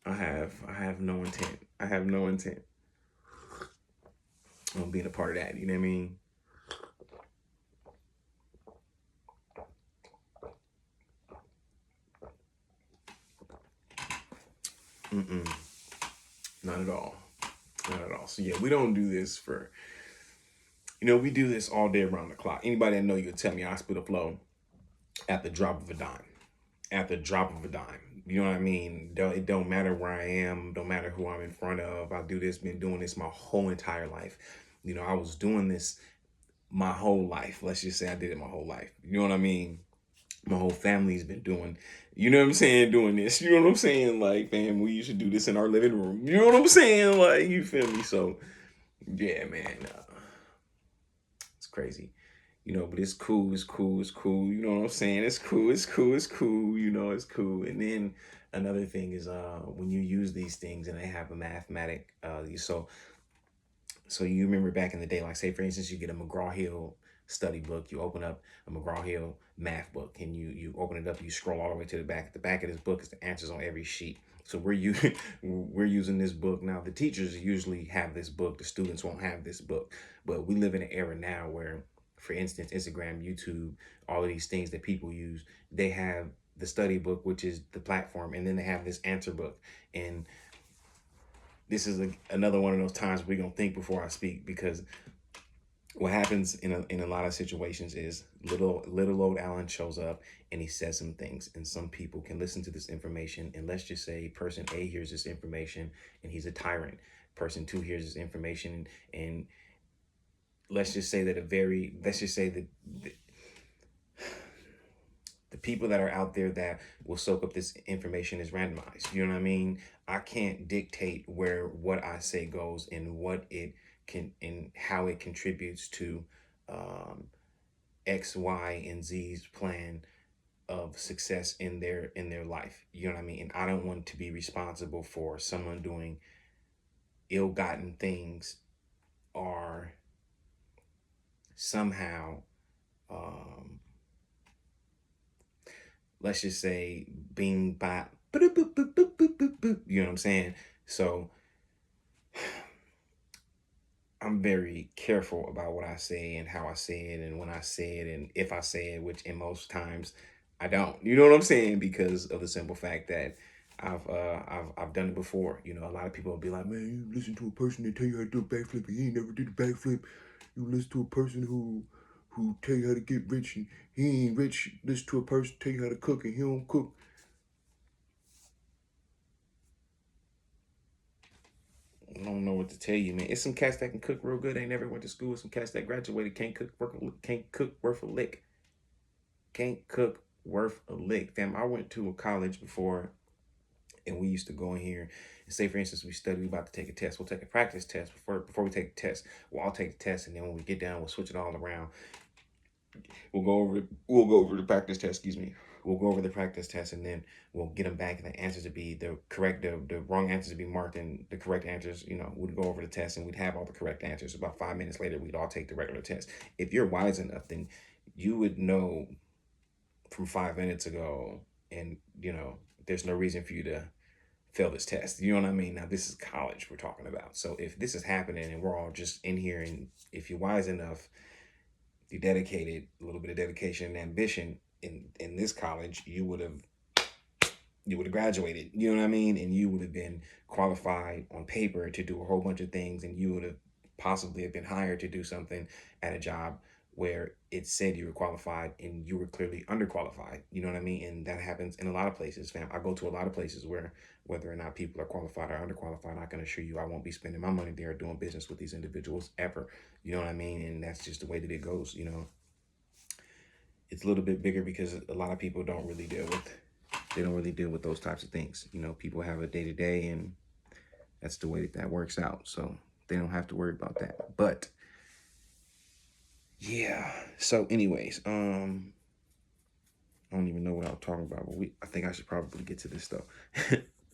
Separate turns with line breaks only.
I have no intent. I have no intent on being a part of that. You know what I mean? Mm-mm. Not at all. Not at all. So yeah, we don't do this for, we do this all day around the clock. Anybody that know you would tell me I spit a flow at the drop of a dime. At the drop of a dime. You know what I mean? It don't matter where I am, don't matter who I'm in front of. I do this, been doing this my whole entire life. I was doing this my whole life. Let's just say I did it my whole life. You know what I mean? My whole family's been doing, you know what I'm saying, doing this. You know what I'm saying? Like, fam, we used to do this in our living room. You know what I'm saying? Like, you feel me? So, yeah, man, it's crazy. But it's cool, it's cool, it's cool. You know what I'm saying? It's cool, it's cool, it's cool. It's cool. And then another thing is when you use these things and they have a mathematic, so you remember back in the day, like say for instance, you get a McGraw-Hill study book, you open up a McGraw-Hill math book, and you open it up, you scroll all the way to the back. At the back of this book is the answers on every sheet. So we're using this book now. The teachers usually have this book. The students won't have this book. But we live in an era now where, for instance, Instagram, YouTube, all of these things that people use, they have the study book, which is the platform, and then they have this answer book. And this is another one of those times we're gonna think before I speak, because what happens in a lot of situations is little old Alan shows up and he says some things, and some people can listen to this information, and let's just say person A hears this information and he's a tyrant. Person 2 hears this information, and let's just say that the people that are out there that will soak up this information is randomized. You know what I mean? I can't dictate where what I say goes and what it can and how it contributes to um, X, Y, and Z's plan of success in their life. You know what I mean? And I don't want to be responsible for someone doing ill-gotten things, or somehow um, let's just say being by, you know what I'm saying? So I'm very careful about what I say and how I say it and when I say it and if I say it, which in most times I don't. You know what I'm saying? Because of the simple fact that I've done it before. A lot of people will be like, "Man, you listen to a person that tell you how to do a backflip and he ain't never did a backflip. You listen to a person who tell you how to get rich and he ain't rich. Listen to a person tell you how to cook and he don't cook." I don't know what to tell you, man. It's some cats that can cook real good. Ain't never went to school. Some cats that graduated can't cook worth a lick. Can't cook worth a lick. Fam, I went to a college before, and we used to go in here and say, for instance, we study, we about to take a test. We'll take a practice test before we take the test. We'll all take the test, and then when we get down, we'll switch it all around. We'll go over the practice test. Excuse me. We'll go over the practice test, and then we'll get them back, and the answers to be the correct, the wrong answers to be marked, and the correct answers. We'd go over the test, and we'd have all the correct answers. About 5 minutes later, we'd all take the regular test. If you're wise enough, then you would know from 5 minutes ago, and there's no reason for you to fail this test. You know what I mean? Now this is college we're talking about. So if this is happening and we're all just in here, and if you're wise enough, you dedicated a little bit of dedication and ambition in this college, you would have graduated. You know what I mean? And you would have been qualified on paper to do a whole bunch of things, and you would have possibly have been hired to do something at a job where it said you were qualified and you were clearly underqualified. You know what I mean? And that happens in a lot of places, fam. I go to a lot of places where whether or not people are qualified or underqualified, I can assure you I won't be spending my money there doing business with these individuals ever. You know what I mean? And that's just the way that it goes. It's a little bit bigger because a lot of people don't really deal with those types of things. People have a day to day, and that's the way that works out. So they don't have to worry about that. But yeah. So, anyways, I don't even know what I was talking about, but I think I should probably get to this stuff.